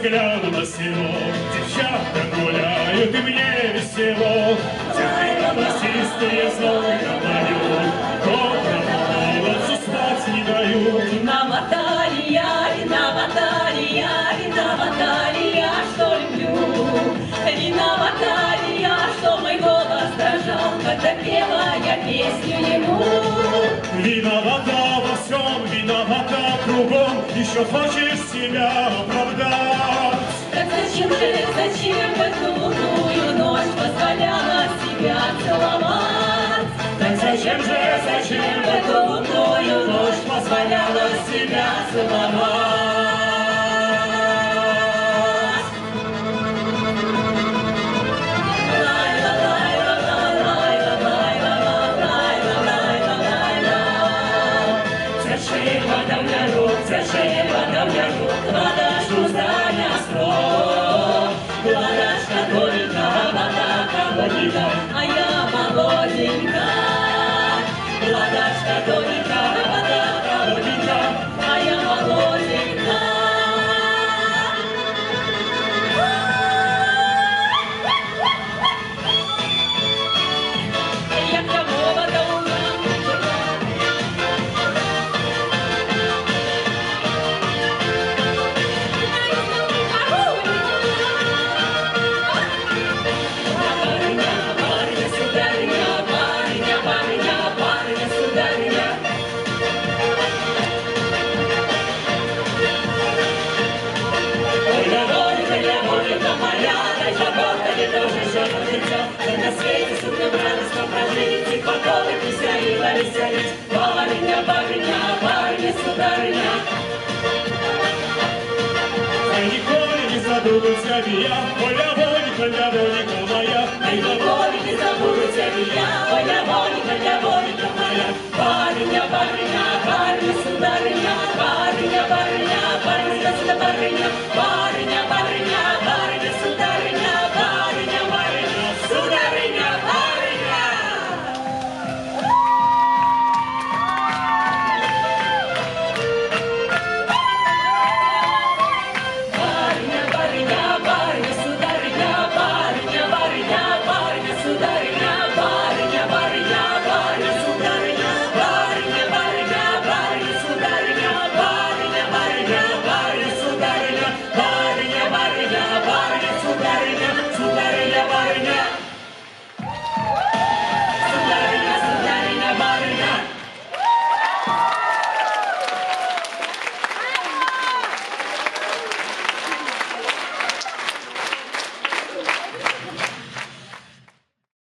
Гляну на село, девчата гуляют, и мне весело. Тихо басистые злой поют, доброму молодцу спать не дают. Виновата ли я, что люблю? Виновата ли я, что мой голос дрожал, когда пела я песню ему? Виновата во всем, виновата кругом, еще хочешь себя оправдать. Так зачем в эту лунную ночь позволяла себя целовать? Так зачем в эту лунную ночь позволяла себя целовать? Кладашку здання строк, кладашка тоненька, вода холодненька, а я молоденька. Кладашка тоненька, вода холодненька, а я молоденька. Як я молода луна, на свете супер радостно прожить, и поколы веселила веселить. Барыня, барыня, барыня, сударыня. Николи не забуду тебя я, моя Воника моя. Николи не забуду тебя, моя Воника моя. Барыня, барыня, барыня, сударыня. Барыня, барыня, барыня, сударыня.